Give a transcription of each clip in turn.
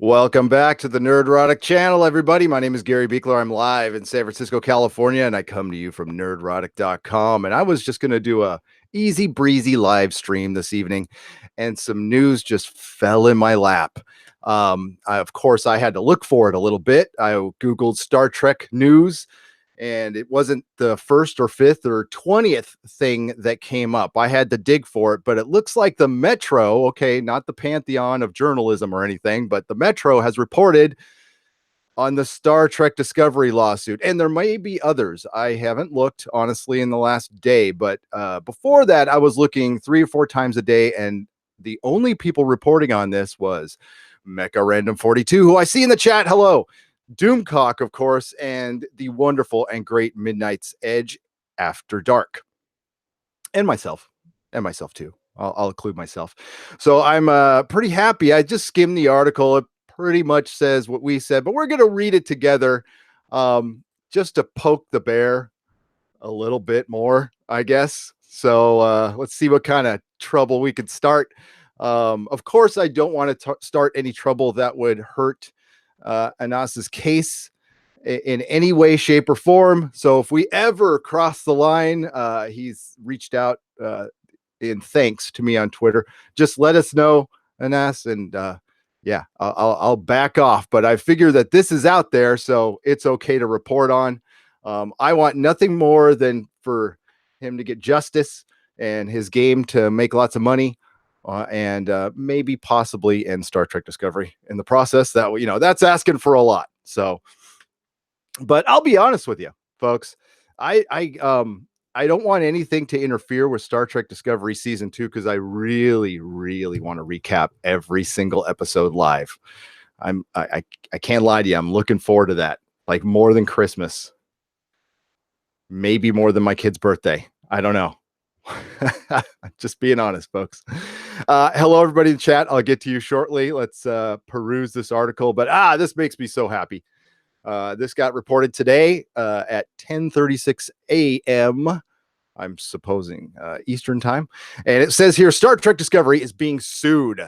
Welcome back to the Nerdrotic channel, everybody. My name is Gary Beekler. I'm live in San Francisco, California, and I come to you from nerdrotic.com. And I was just going to do a easy breezy live stream this evening, and some news just fell in my lap. Of course, I had to look for it a little bit. I Googled Star Trek news, and it wasn't the first or fifth or 20th thing that came up. I had to dig for it, but it looks like the Metro, okay, not the pantheon of journalism or anything, but the Metro has reported on the Star Trek Discovery lawsuit. And there may be others. I haven't looked, honestly, in the last day, but before that, I was looking 3 or 4 times a day, and the only people reporting on this was Mecha Random 42, who I see in the chat. Hello. Doomcock, of course, and the wonderful and great Midnight's Edge After Dark, and myself too. I'll include myself. So I'm pretty happy. I just skimmed the article. It pretty much says what we said, but we're going to read it together, just to poke the bear a little bit more, I guess. So let's see what kind of trouble we could start. Of course, I don't want to start any trouble that would hurt Anas's case in any way, shape, or form. So if we ever cross the line, he's reached out in thanks to me on Twitter. Just let us know, Anas, and yeah, I'll back off. But I figure that this is out there, so it's okay to report on. I want nothing more than for him to get justice and his game to make lots of money. And maybe possibly in Star Trek Discovery in the process. That, you know, that's asking for a lot. So, but I'll be honest with you, folks. I don't want anything to interfere with Star Trek Discovery season 2, because I really want to recap every single episode live. I can't lie to you. I'm looking forward to that, like more than Christmas, maybe more than my kid's birthday. I don't know. Just being honest, folks. Hello, everybody in the chat. I'll get to you shortly. Let's peruse this article. But this makes me so happy. This got reported today at 10:36 a.m. I'm supposing Eastern time. And it says here, Star Trek Discovery is being sued,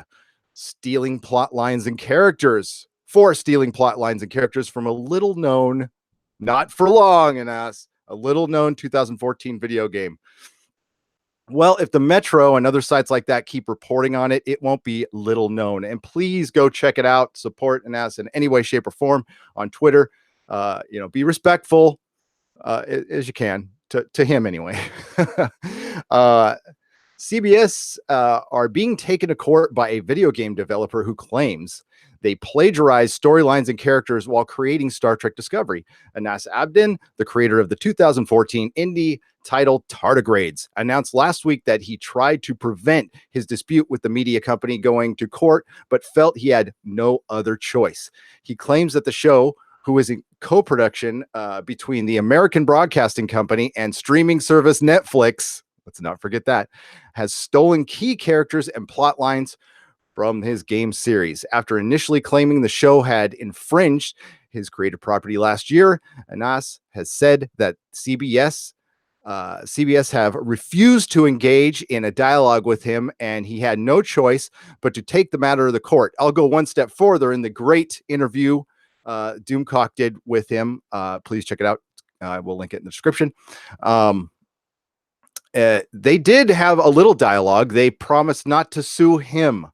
stealing plot lines and characters from a little known, not for long, and a little known 2014 video game. Well, if the Metro and other sites like that keep reporting on it, it won't be little known. And please go check it out. Support Anas in any way, shape, or form on Twitter. Be respectful as you can to him anyway. CBS are being taken to court by a video game developer who claims they plagiarized storylines and characters while creating Star Trek Discovery. Anas Abdin, the creator of the 2014 indie title Tardigrades, announced last week that he tried to prevent his dispute with the media company going to court, but felt he had no other choice. He claims that the show, who is in co-production between the American Broadcasting Company and streaming service Netflix, let's not forget that, has stolen key characters and plot lines from his game series. After initially claiming the show had infringed his creative property last year, Anas has said that CBS have refused to engage in a dialogue with him, and he had no choice but to take the matter to the court. I'll go one step further in the great interview Doomcock did with him. Please check it out. We'll link it in the description. They did have a little dialogue. They promised not to sue him.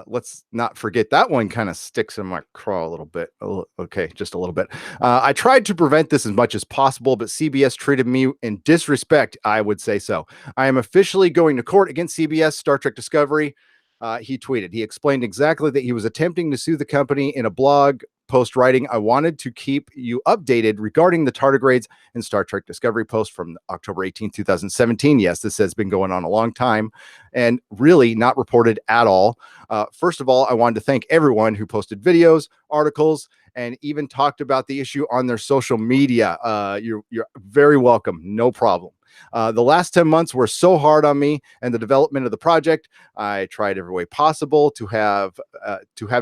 Let's not forget that one kind of sticks in my craw a little bit. Okay, just a little bit. I tried to prevent this as much as possible, but CBS treated me in disrespect, I would say so. I am officially going to court against CBS Star Trek Discovery. He tweeted. He explained exactly that he was attempting to sue the company in a blog post, writing, "I wanted to keep you updated regarding the tardigrades and Star Trek Discovery post from October 18, 2017. Yes, this has been going on a long time and really not reported at all. First of all, I wanted to thank everyone who posted videos, articles, and even talked about the issue on their social media. You're very welcome. No problem. The last 10 months were so hard on me and the development of the project. I tried every way possible to have a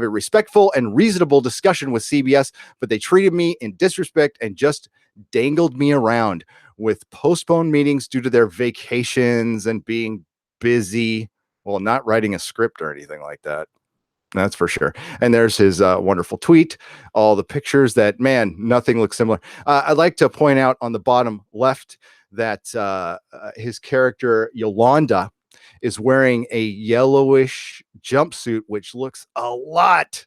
respectful and reasonable discussion with CBS, but they treated me in disrespect and just dangled me around with postponed meetings due to their vacations and being busy. Well, not writing a script or anything like that. That's for sure. And there's his wonderful tweet, all the pictures that, man, nothing looks similar. I'd like to point out on the bottom left that his character, Yolanda, is wearing a yellowish jumpsuit, which looks a lot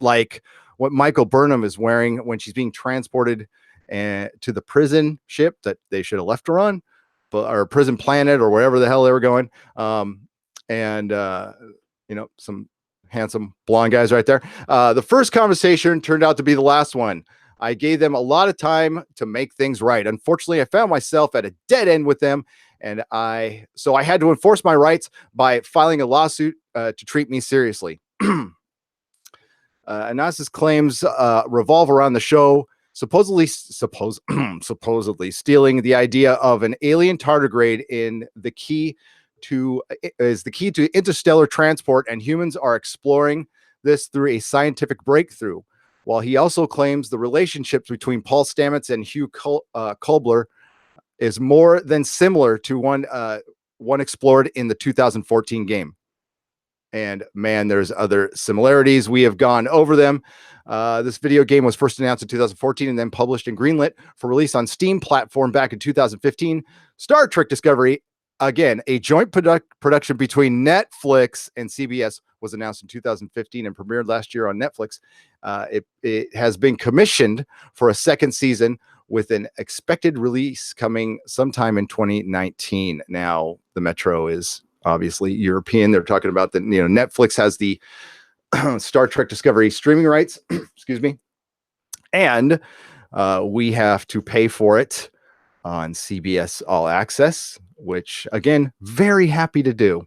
like what Michael Burnham is wearing when she's being transported to the prison ship that they should have left her on, or prison planet, or wherever the hell they were going. And some handsome blonde guys right there. The first conversation turned out to be the last one. I gave them a lot of time to make things right. Unfortunately, I found myself at a dead end with them, and I had to enforce my rights by filing a lawsuit to treat me seriously. Anas's claims revolve around the show supposedly stealing the idea of an alien tardigrade is the key to interstellar transport, and humans are exploring this through a scientific breakthrough. While he also claims the relationships between Paul Stamets and Hugh Kobler is more than similar to one explored in the 2014 game. And man, there's other similarities. We have gone over them. This video game was first announced in 2014 and then published and greenlit for release on Steam platform back in 2015. Star Trek Discovery, again, a joint production between Netflix and CBS, was announced in 2015 and premiered last year on Netflix. It has been commissioned for a second season with an expected release coming sometime in 2019. Now, the Metro is obviously European. They're talking about that, Netflix has the Star Trek Discovery streaming rights, excuse me, and we have to pay for it on CBS All Access, which, again, very happy to do,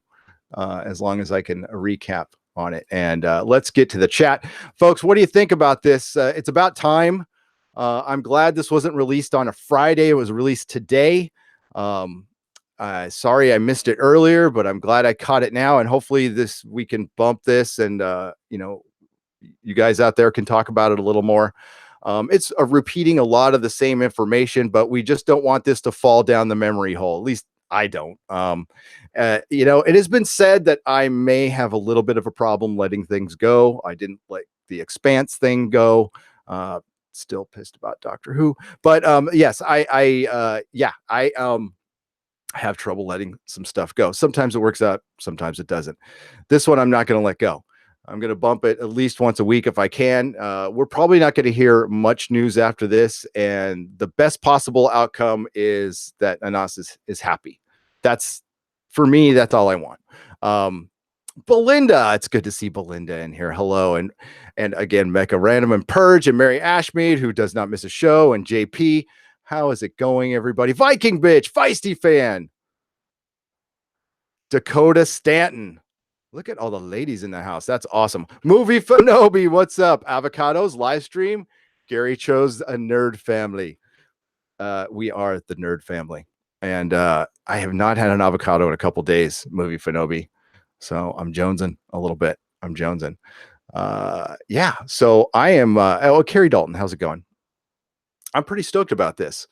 as long as I can recap on it. And let's get to the chat. Folks, what do you think about this? It's about time. I'm glad this wasn't released on a Friday. It was released today. Sorry I missed it earlier, but I'm glad I caught it now. And hopefully we can bump this, and you guys out there can talk about it a little more. It's repeating a lot of the same information, but we just don't want this to fall down the memory hole. At least I don't. It has been said that I may have a little bit of a problem letting things go. I didn't let the Expanse thing go. Still pissed about Doctor Who, but yes, I have trouble letting some stuff go. Sometimes it works out, sometimes it doesn't. This one I'm not going to let go. I'm going to bump it at least once a week if I can. We're probably not going to hear much news after this, and the best possible outcome is that Anas is happy. That's, for me, that's all I want. Belinda, it's good to see Belinda in here. Hello. And again, Mecca Random and Purge and Mary Ashmead, who does not miss a show, and JP. How is it going, everybody? Viking Bitch, Feisty Fan, Dakota Stanton. Look at all the ladies in the house. That's awesome. Movie Fanobi, what's up? Avocados, live stream. Gary chose a nerd family. We are the nerd family. And I have not had an avocado in a couple days, Movie Fanobi. So I'm jonesing a little bit. I'm jonesing. Yeah, so I am. Carrie Dalton, how's it going? I'm pretty stoked about this.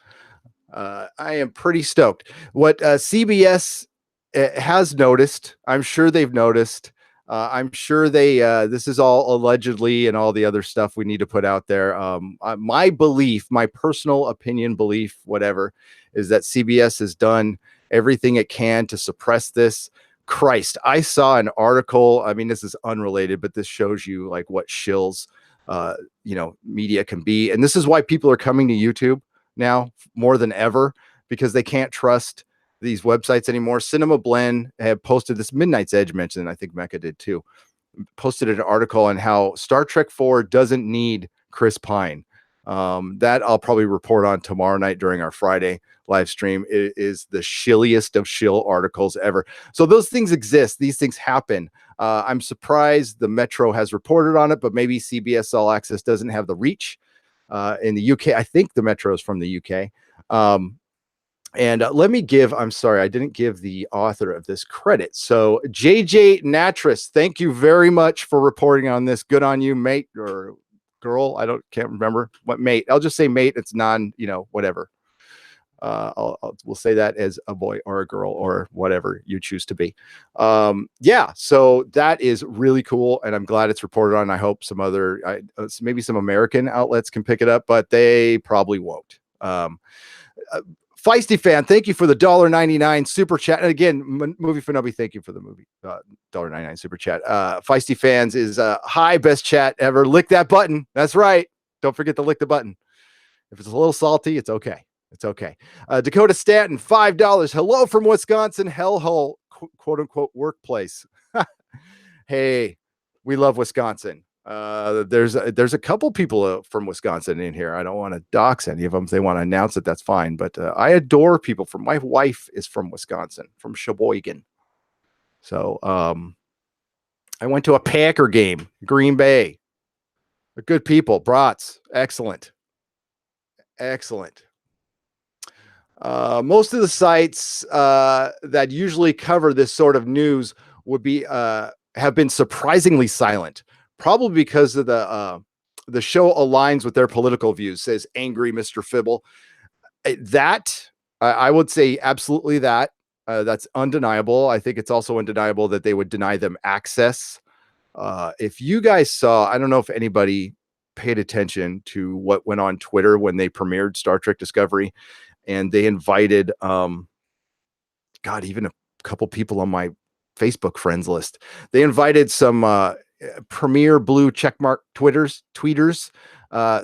I am pretty stoked. What CBS has noticed, I'm sure they've noticed. I'm sure this is all allegedly and all the other stuff we need to put out there. My belief, my personal opinion, belief, whatever, is that CBS has done everything it can to suppress this. Christ, I saw an article. I mean, this is unrelated, but this shows you like what shills media can be. And this is why people are coming to YouTube now more than ever, because they can't trust these websites anymore. Cinema Blend have posted this. Midnight's Edge mentioned, and I think Mecca did too, posted an article on how Star Trek 4 doesn't need Chris Pine. That I'll probably report on tomorrow night during our Friday live stream. It is the shilliest of shill articles ever. So those things exist. These things happen. I'm surprised the Metro has reported on it, but maybe CBS All Access doesn't have the reach in the UK. I think the Metro is from the UK. And let me give, I'm sorry, I didn't give the author of this credit. So JJ Natris, thank you very much for reporting on this. Good on you, mate, or girl. Can't remember what mate. I'll just say mate. It's whatever. We'll say that as a boy or a girl or whatever you choose to be. Yeah, so that is really cool, and I'm glad it's reported on. I hope some other, maybe some American outlets can pick it up, but they probably won't. Uh, Feisty fan, thank you for the $1.99 super chat. And again, movie Fanobi, thank you for the movie $1.99 super chat. Feisty fans is hi, best chat ever. Lick that button. That's right. Don't forget to lick the button. If it's a little salty, it's okay. It's okay. Dakota Stanton, $5. Hello from Wisconsin, hellhole, quote unquote, workplace. Hey, we love Wisconsin. There's a couple people from Wisconsin in here. I don't want to dox any of them. If they want to announce it, that's fine. But I adore people from. My wife is from Wisconsin, from Sheboygan. So I went to a Packer game, Green Bay. They're good people. Brats, excellent. Excellent. Most of the sites that usually cover this sort of news would be have been surprisingly silent, probably because of the show aligns with their political views, says angry Mr. Fibble. That I would say absolutely that. That's undeniable. I think it's also undeniable that they would deny them access. If you guys saw, I don't know if anybody paid attention to what went on Twitter when they premiered Star Trek Discovery, and they invited even a couple people on my Facebook friends list. They invited some premier blue checkmark tweeters,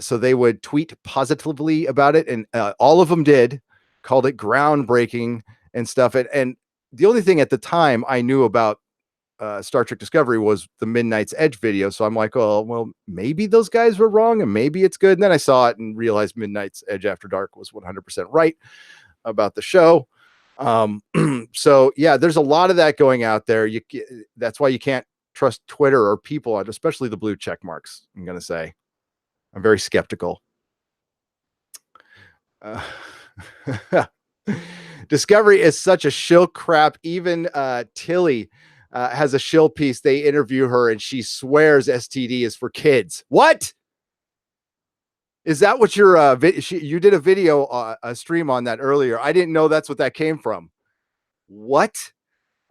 so they would tweet positively about it, and all of them did, called it groundbreaking and stuff. And the only thing at the time I knew about Star Trek Discovery was the Midnight's Edge video. So I'm like, oh, well, maybe those guys were wrong and maybe it's good. And then I saw it and realized Midnight's Edge After Dark was 100% right about the show. So yeah, there's a lot of that going out there. That's why you can't trust Twitter or people, especially the blue check marks. I'm going to say I'm very skeptical. Discovery is such a shill crap. Even Tilly has a shill piece. They interview her and she swears STD is for kids. What? Is that what your you did a video, a stream on that earlier? I didn't know that's what that came from. What?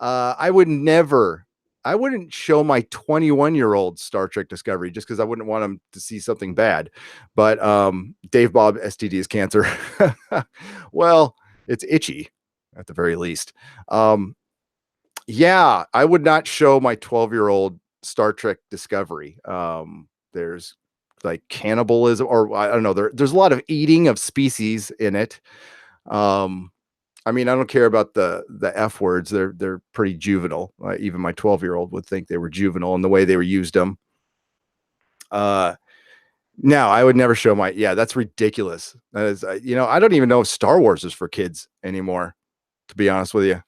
I wouldn't show my 21-year-old Star Trek Discovery just because I wouldn't want him to see something bad. But Dave Bob, STD is cancer. Well, it's itchy at the very least. Yeah, I would not show my 12-year-old Star Trek Discovery. There's like cannibalism, or I don't know. There's a lot of eating of species in it. I mean, I don't care about the F words. They're pretty juvenile. Even my 12-year-old would think they were juvenile in the way they were used them. No, I would never show my. Yeah, that's ridiculous. That is, I don't even know if Star Wars is for kids anymore, to be honest with you.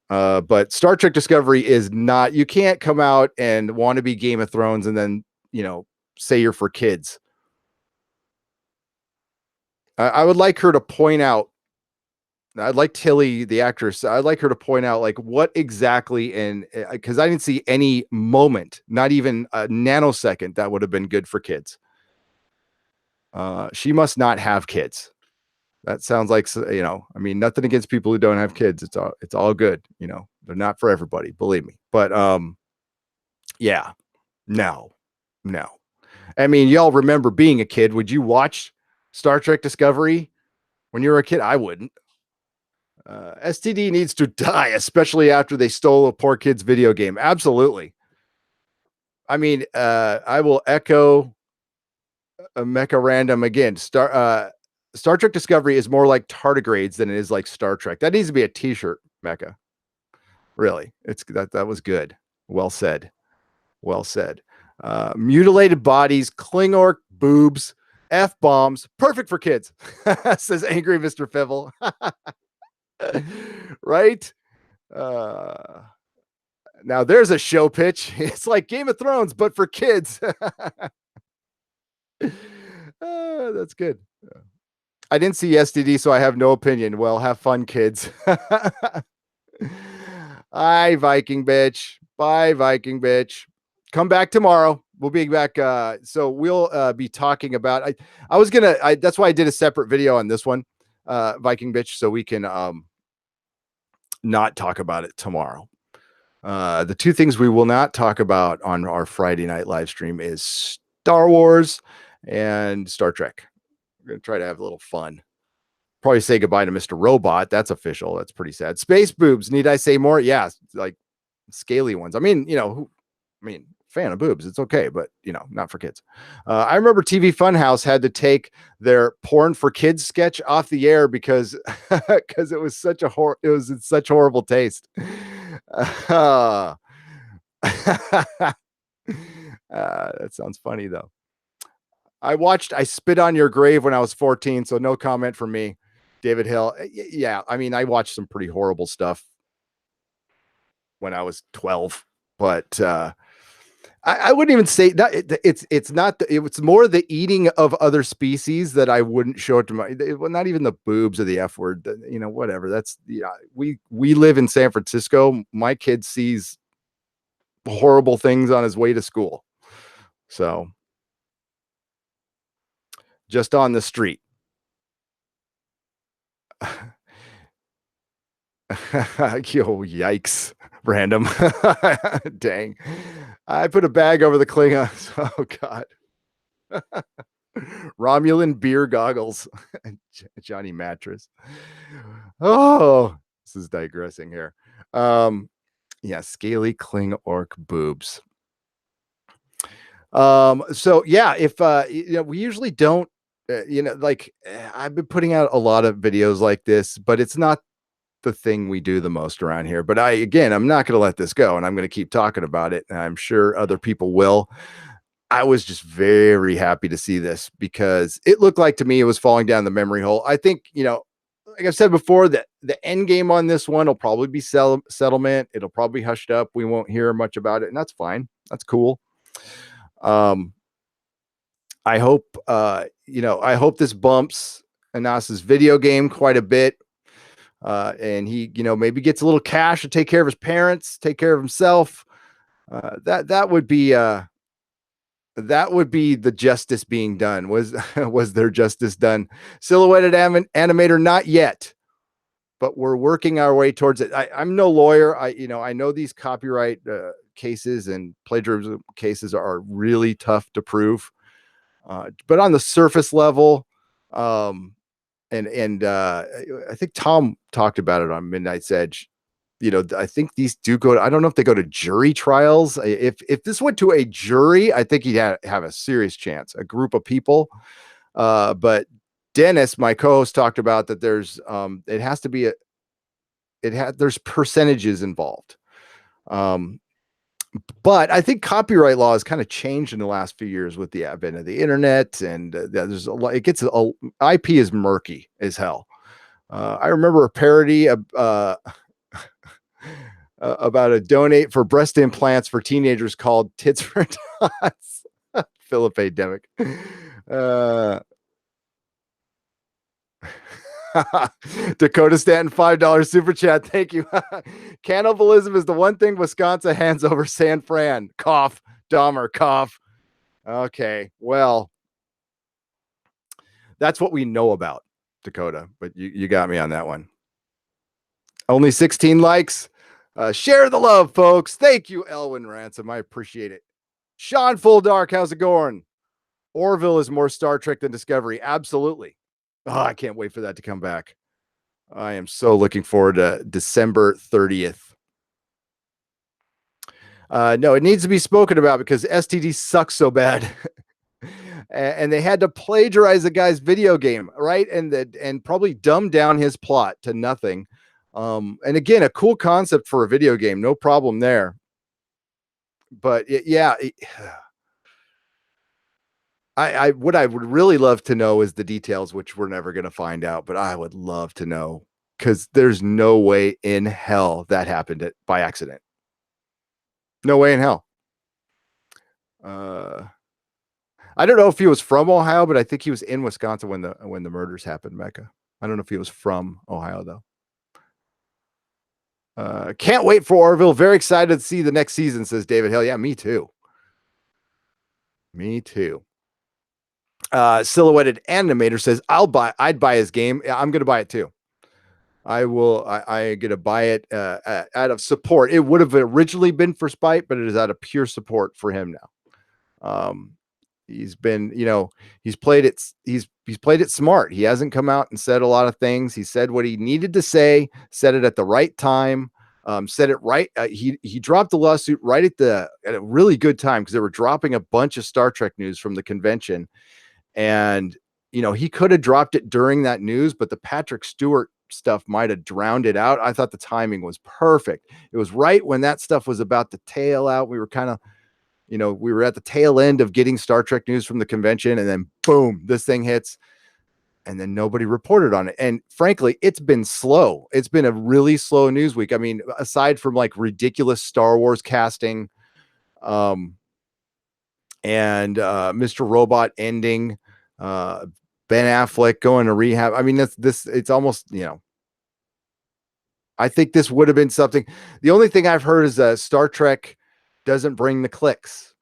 But Star Trek Discovery is not. You can't come out and want to be Game of Thrones and then say you're for kids. I would like her to point out. I'd like Tilly, the actress. I'd like her to point out like what exactly, and because I didn't see any moment, not even a nanosecond, that would have been good for kids. She must not have kids. That sounds like, I mean, nothing against people who don't have kids. It's all good. They're not for everybody, believe me. But yeah, no. I mean, y'all remember being a kid. Would you watch Star Trek Discovery when you were a kid? I wouldn't. STD needs to die, especially after they stole a poor kid's video game. Absolutely. I mean, I will echo a Mecha Random again. Star Trek Discovery is more like tardigrades than it is like Star Trek. That needs to be a t-shirt, Mecha. Really. That was good. Well said. Well said. Mutilated bodies, Klingork boobs, F-bombs, perfect for kids, says angry Mr. Fibble. Right? Now there's a show pitch. It's like Game of Thrones, but for kids. That's good. I didn't see STD, so I have no opinion. Well, have fun, kids. Hi, Viking bitch. Bye, Viking bitch. Come back tomorrow. We'll be back. So we'll be talking about. I was gonna. That's why I did a separate video on this one. Viking bitch, so we can not talk about it tomorrow. The two things we will not talk about on our Friday night live stream is Star Wars and Star Trek. We're gonna try to have a little fun. Probably say goodbye to Mr. Robot. That's official. That's pretty sad. Space boobs. Need I say more? Yeah, like scaly ones. I mean, fan of boobs. It's okay, but not for kids. I remember TV Funhouse had to take their porn for kids sketch off the air because it was it was in such horrible taste. That sounds funny though. I Spit on Your Grave when I was 14, so no comment from me. David Hale. Yeah, I mean, I watched some pretty horrible stuff when I was 12, but I wouldn't even say that it's not it's more the eating of other species that I wouldn't show it to well, not even the boobs or the F word, whatever. That's we live in San Francisco. My kid sees horrible things on his way to school. So just on the street. Yo, yikes. Random. Dang. I put a bag over the Klingons. Oh, God. Romulan beer goggles. Johnny Mattress. Oh, this is digressing here. Yeah, scaly Kling orc boobs. So yeah, if we usually don't, I've been putting out a lot of videos like this, but it's not the thing we do the most around here. But I'm not going to let this go, and I'm going to keep talking about it. And I'm sure other people will. I was just very happy to see this because it looked like to me it was falling down the memory hole. I think, like I've said before, that the end game on this one will probably be settlement. It'll probably be hushed up. We won't hear much about it, and that's fine. That's cool. I hope, I hope this bumps Anas's video game quite a bit. And he, maybe gets a little cash to take care of his parents, take care of himself. That would be the justice being done. Was there justice done? Silhouetted animator, not yet, but we're working our way towards it. I'm no lawyer. I know these copyright cases and plagiarism cases are really tough to prove. But on the surface level, and I think Tom talked about it on Midnight's Edge. I think these do go to, I don't know if they go to jury trials. If this went to a jury, I think he'd have a serious chance, a group of people. But Dennis, my co-host, talked about that there's it has to be there's percentages involved. But I think copyright law has kind of changed in the last few years with the advent of the internet, and there's a lot. IP is murky as hell. I remember a parody about a donate for breast implants for teenagers called "Tits for Tots." Philip A. Demick. Dakota Stanton, $5 super chat. Thank you. Cannibalism is the one thing Wisconsin hands over San Fran. Cough. Dahmer. Cough. Okay. Well, that's what we know about Dakota, but you got me on that one. Only 16 likes. Share the love, folks. Thank you, Elwin Ransom. I appreciate it. Sean Full Dark, how's it going? Orville is more Star Trek than Discovery. Absolutely. Oh, I can't wait for that to come back. I am so looking forward to December 30th. No, it needs to be spoken about because STD sucks so bad. And they had to plagiarize the guy's video game, right? And probably dumb down his plot to nothing. And again, a cool concept for a video game. No problem there. But what I would really love to know is the details, which we're never going to find out, but I would love to know because there's no way in hell that happened by accident. No way in hell. I don't know if he was from Ohio, but I think he was in Wisconsin when the murders happened, Mecca. I don't know if he was from Ohio though. Can't wait for Orville. Very excited to see the next season, says David Hale. Yeah, me too. Me too. Silhouetted Animator says, I'd buy his game. I'm going to buy it too. I gonna buy it out of support. It would have originally been for spite, but it is out of pure support for him now. He's been, he's played it. He's played it smart. He hasn't come out and said a lot of things. He said what he needed to say. Said it at the right time. Said it right. He dropped the lawsuit right at a really good time because they were dropping a bunch of Star Trek news from the convention, and he could have dropped it during that news, but the Patrick Stewart stuff might have drowned it out. I thought the timing was perfect. It was right when that stuff was about to tail out. We were kind of, we were at the tail end of getting Star Trek news from the convention, and then boom, this thing hits, and then nobody reported on it. And frankly, it's been slow. It's been a really slow news week. I mean, aside from like ridiculous Star Wars casting, and Mr. Robot ending, Ben Affleck going to rehab. I mean, it's almost, I think this would have been something. The only thing I've heard is Star Trek doesn't bring the clicks.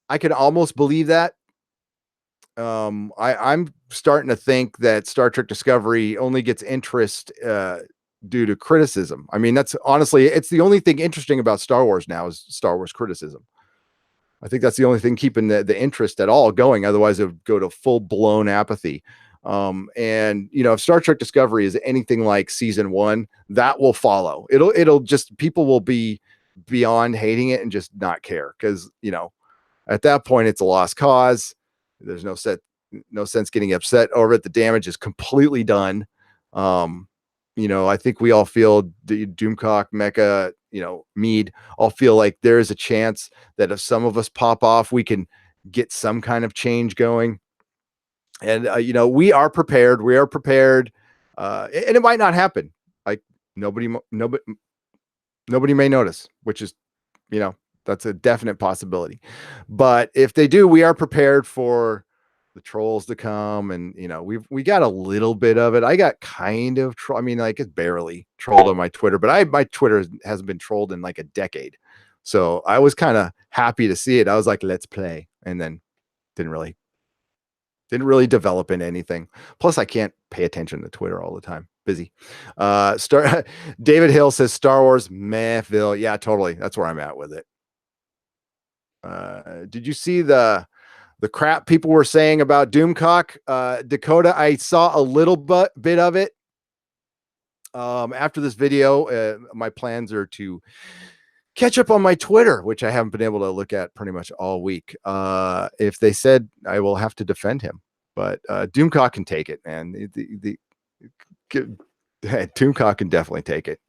I can almost believe that. I'm starting to think that Star Trek Discovery only gets interest due to criticism. I mean, that's honestly, it's the only thing interesting about Star Wars now is Star Wars criticism. I think that's the only thing keeping the interest at all going. Otherwise, it would go to full blown apathy. And if Star Trek Discovery is anything like season 1, that will follow. It'll just, people will be beyond hating it and just not care because at that point it's a lost cause. There's no sense getting upset over it. The damage is completely done. I think we all feel the Doomcock, Mecha, Mead all feel like there is a chance that if some of us pop off, we can get some kind of change going. And, we are prepared. We are prepared. And it might not happen. Like nobody may notice, which is, that's a definite possibility. But if they do, we are prepared for the trolls to come, and we got a little bit of it. I got kind of I mean, like, it's barely trolled on my Twitter, but my Twitter hasn't been trolled in like a decade, so I was kind of happy to see it. I was like, let's play, and then didn't really develop in anything. Plus, I can't pay attention to Twitter all the time. Busy. David Hill says Star Wars mehville. Yeah, totally. That's where I'm at with it. Did you see the crap people were saying about Doomcock? Dakota, I saw a little bit of it. After this video, my plans are to catch up on my Twitter, which I haven't been able to look at pretty much all week. If they said I will have to defend him, but Doomcock can take it, man. Doomcock can definitely take it.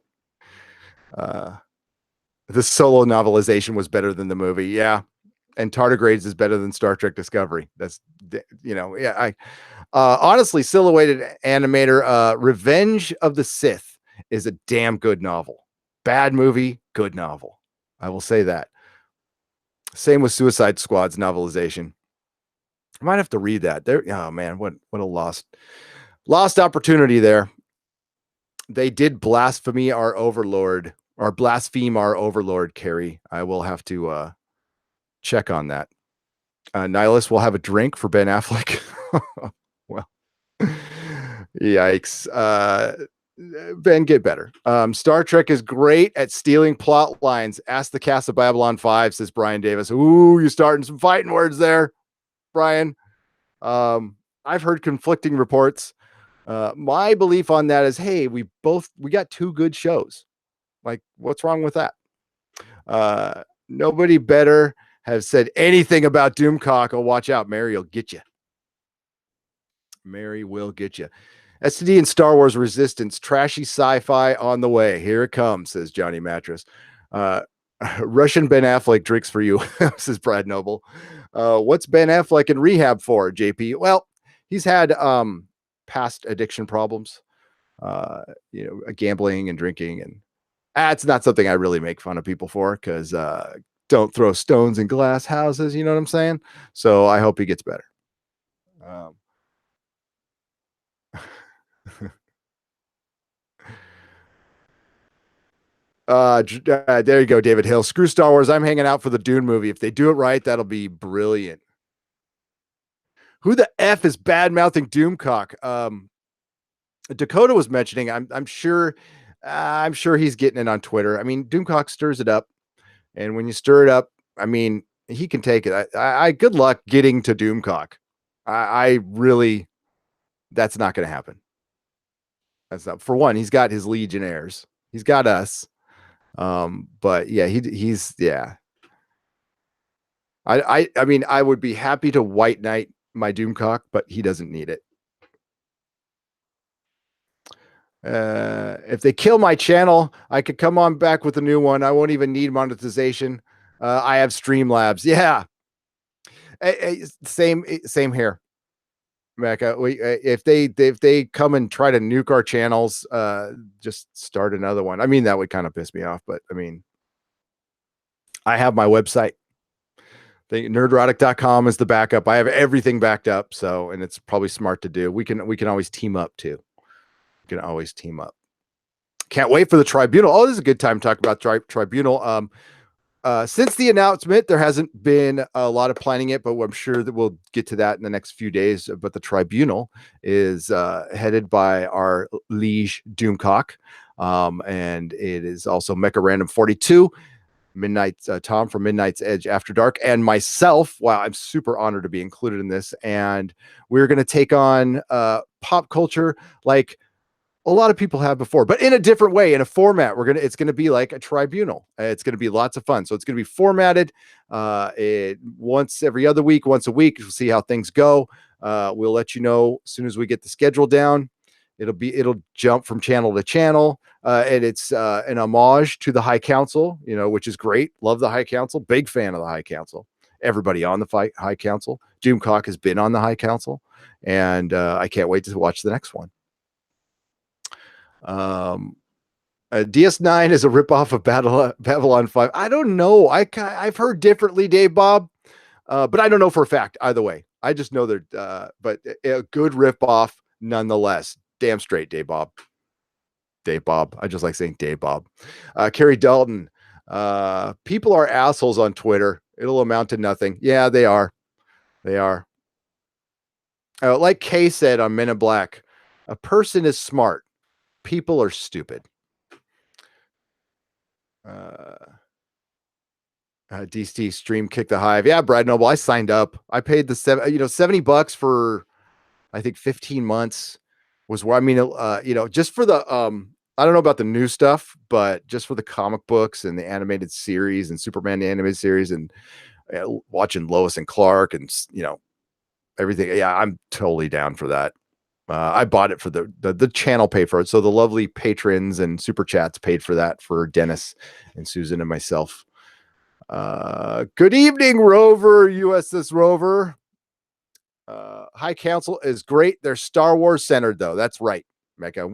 The solo novelization was better than the movie. Yeah. And Tardigrades is better than Star Trek Discovery. That's, yeah. Honestly, Silhouetted Animator, Revenge of the Sith is a damn good novel. Bad movie, good novel. I will say that. Same with Suicide Squad's novelization. I might have to read that. Oh man, what a lost opportunity there. They did blaspheme our overlord, Carrie. I will have to check on that. Nihilus will have a drink for Ben Affleck. Well, yikes. Ben, get better. Star Trek is great at stealing plot lines. Ask the cast of Babylon 5, says Brian Davis. Ooh, you're starting some fighting words there, Brian. I've heard conflicting reports. My belief on that is, hey, we got 2 good shows. Like, what's wrong with that? Nobody better have said anything about Doomcock. Oh, watch out. Mary will get you. Mary will get you. STD and Star Wars Resistance, trashy sci-fi on the way. Here it comes, says Johnny Mattress. Russian Ben Affleck drinks for you, says Brad Noble. What's Ben Affleck in rehab for, JP? Well, he's had past addiction problems, gambling and drinking, and it's not something I really make fun of people for, because don't throw stones in glass houses, you know what I'm saying? So I hope he gets better. There you go, David Hill. Screw Star Wars. I'm hanging out for the Dune movie. If they do it right, that'll be brilliant. Who the F is bad mouthing Doomcock? Dakota was mentioning, I'm sure he's getting it on Twitter. I mean, Doomcock stirs it up. And when you stir it up, I mean, he can take it. I good luck getting to Doomcock. I really, that's not going to happen. That's not, for one, he's got his Legionnaires. He's got us. But yeah, he's yeah. I mean, I would be happy to white knight my Doomcock, but he doesn't need it. If they kill my channel, I could come on back with a new one. I won't even need monetization. I have Streamlabs. Yeah. Same here. Mecca. If they come and try to nuke our channels, just start another one. I mean, that would kind of piss me off, but I mean, I have my website. Nerdrotic.com is the backup. I have everything backed up, so, and it's probably smart to do. We can always team up too. We can always team up. Can't wait for the Tribunal. Oh, this is a good time to talk about Tribunal. Since the announcement, there hasn't been a lot of planning it, but I'm sure that we'll get to that in the next few days. But the Tribunal is headed by our liege Doomcock, and it is also Mecha Random 42, Midnight Tom from Midnight's Edge After Dark, and myself. Wow, I'm super honored to be included in this, and we're going to take on pop culture like a lot of people have before, but in a different way, in a format. It's going to be like a Tribunal. It's going to be lots of fun. So it's going to be formatted once every other week, once a week. We'll see how things go. We'll let you know as soon as we get the schedule down. It'll jump from channel to channel. And it's an homage to the High Council, which is great. Love the High Council. Big fan of the High Council. Everybody on the High Council. Doomcock has been on the High Council, and I can't wait to watch the next one. DS9 is a ripoff of Babylon 5. I don't know. I've heard differently, Dave Bob, but I don't know for a fact either way. I just know they're but a good ripoff nonetheless. Damn straight, Dave Bob. Dave Bob. I just like saying Dave Bob. Carrie Dalton. People are assholes on Twitter. It'll amount to nothing. Yeah, they are. They are. Like Kay said on Men in Black, a person is smart. People are stupid. DC stream kick the hive. Yeah, Brad Noble. I signed up. I paid the $70 for, I think 15 months was where, I mean, just for the, I don't know about the new stuff, but just for the comic books and the animated series and Superman, the animated series, and watching Lois and Clark and, everything. Yeah, I'm totally down for that. I bought it for the channel paid for it. So the lovely patrons and super chats paid for that for Dennis and Susan and myself. Good evening, Rover, USS Rover. High Council is great. They're Star Wars centered though. That's right, Mecca.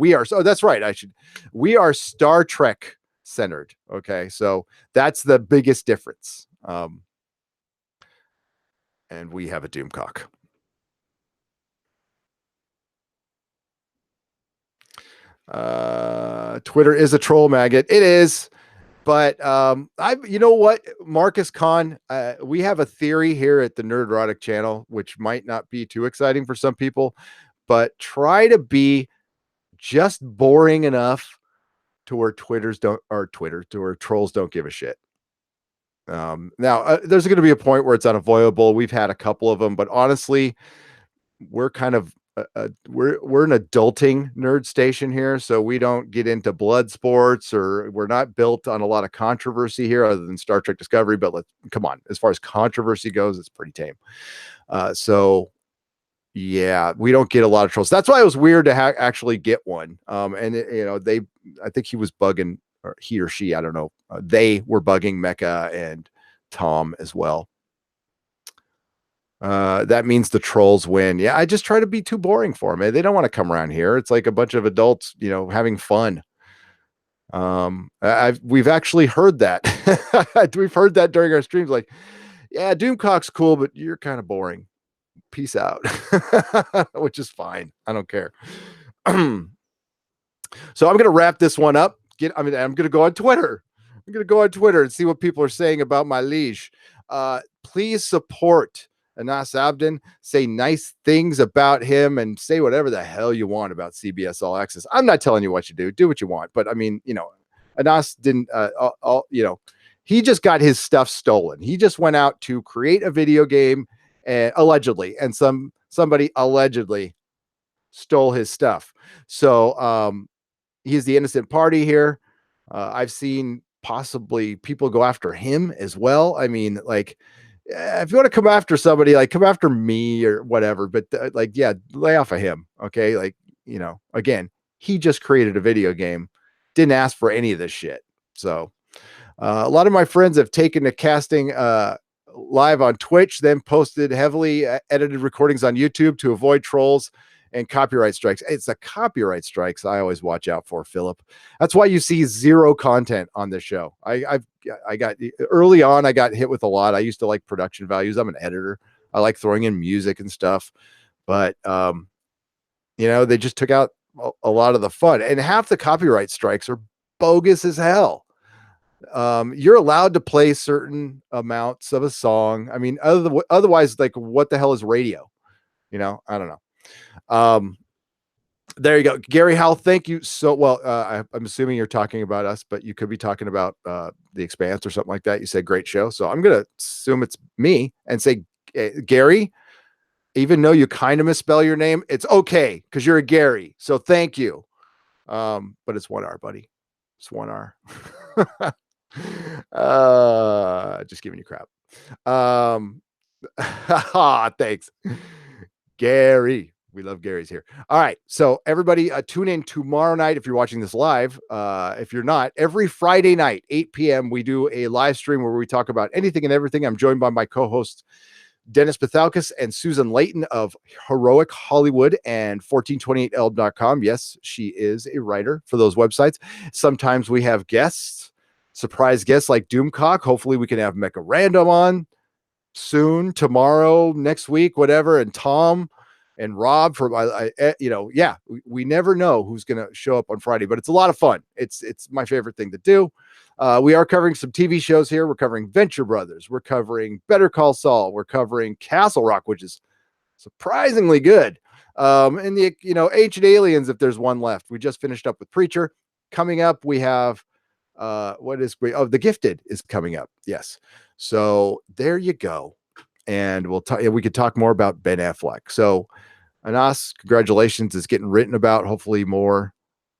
That's right. We are Star Trek centered. Okay. So that's the biggest difference. And we have a Doomcock. Twitter is a troll maggot. It is, but you know what, Marcus Kahn, we have a theory here at the Nerdrotic channel, which might not be too exciting for some people, but try to be just boring enough to where trolls don't give a shit. Now there's going to be a point where it's unavoidable. We've had a couple of them, but honestly, we're kind of we're an adulting nerd station here, so we don't get into blood sports, or we're not built on a lot of controversy here other than Star Trek Discovery. But come on, as far as controversy goes, it's pretty tame. So yeah, we don't get a lot of trolls. That's why it was weird to actually get one. And I think he was bugging, or he or she, I don't know. They were bugging Mecca and Tom as well. That means the trolls win. Yeah, I just try to be too boring for them. They don't want to come around here. It's like a bunch of adults, having fun. We've actually heard that. We've heard that during our streams. Like, yeah, Doomcock's cool, but you're kind of boring. Peace out. Which is fine. I don't care. So I'm going to wrap this one up. I'm going to go on Twitter. I'm going to go on Twitter and see what people are saying about my liege. Please support Anas Abdin, say nice things about him and say whatever the hell you want about CBS All Access. I'm not telling you what you do what you want, but I mean, Anas didn't, he just got his stuff stolen. He just went out to create a video game, allegedly, and somebody allegedly stole his stuff. So he's the innocent party here. I've seen possibly people go after him as well. I mean, like, if you want to come after somebody, like, come after me or whatever, but like, yeah, lay off of him. Okay. Like, again, he just created a video game, didn't ask for any of this shit. So a lot of my friends have taken to casting live on Twitch, then posted heavily edited recordings on YouTube to avoid trolls and copyright strikes. It's the copyright strikes I always watch out for, Philip. That's why you see zero content on this show. I got early on, I got hit with a lot. I used to like production values. I'm an editor. I like throwing in music and stuff, but they just took out a lot of the fun, and half the copyright strikes are bogus as hell. You're allowed to play certain amounts of a song. I mean, otherwise, like, what the hell is radio? I don't know. There you go. Gary Howell, thank you so well. I'm assuming you're talking about us, but you could be talking about The Expanse or something like that. You said great show. So I'm going to assume it's me and say, Gary, even though you kind of misspell your name, it's okay because you're a Gary. So thank you. But it's 1R, buddy. It's 1R. Just giving you crap. Thanks, Gary. We love Gary's here. All right. So everybody tune in tomorrow night if you're watching this live. If you're not, every Friday night, 8 p.m., we do a live stream where we talk about anything and everything. I'm joined by my co-hosts, Dennis Pathalkis and Susan Layton of Heroic Hollywood and 1428elb.com. Yes, she is a writer for those websites. Sometimes we have guests, surprise guests like Doomcock. Hopefully we can have Mecha Random on soon, tomorrow, next week, whatever. And Tom and Rob from, we never know who's going to show up on Friday, but it's a lot of fun. It's my favorite thing to do. We are covering some TV shows here. We're covering Venture Brothers. We're covering Better Call Saul. We're covering Castle Rock, which is surprisingly good. And the, Ancient Aliens, if there's one left. We just finished up with Preacher. Coming up, we have, what is great? Oh, The Gifted is coming up. Yes. So there you go. And we could talk more about Ben Affleck. So Anas, congratulations. It's getting written about. Hopefully more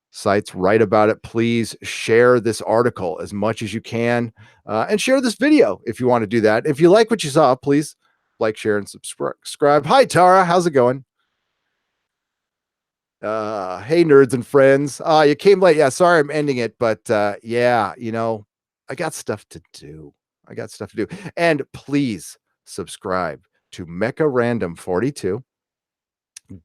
sites write about it. Please share this article as much as you can, and share this video if you want to do that. If you like what you saw, please like, share, and subscribe. Hi, Tara. How's it going? Hey, nerds and friends. You came late. Yeah, sorry I'm ending it, but yeah, I got stuff to do. And please subscribe to Mecha Random 42,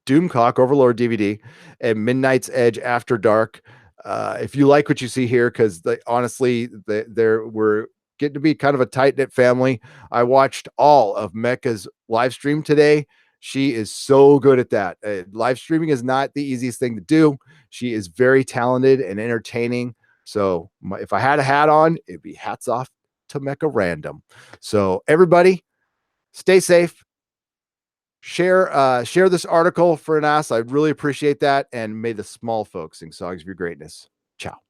Doomcock Overlord DVD, and Midnight's Edge After Dark. If you like what you see here, because honestly, we're getting to be kind of a tight-knit family. I watched all of Mecha's live stream today. She is so good at that. Live streaming is not the easiest thing to do. She is very talented and entertaining. So if I had a hat on, it'd be hats off to Mecha Random. So everybody, stay safe. Share this article for Anas. I really appreciate that. And may the small folks sing songs of your greatness. Ciao.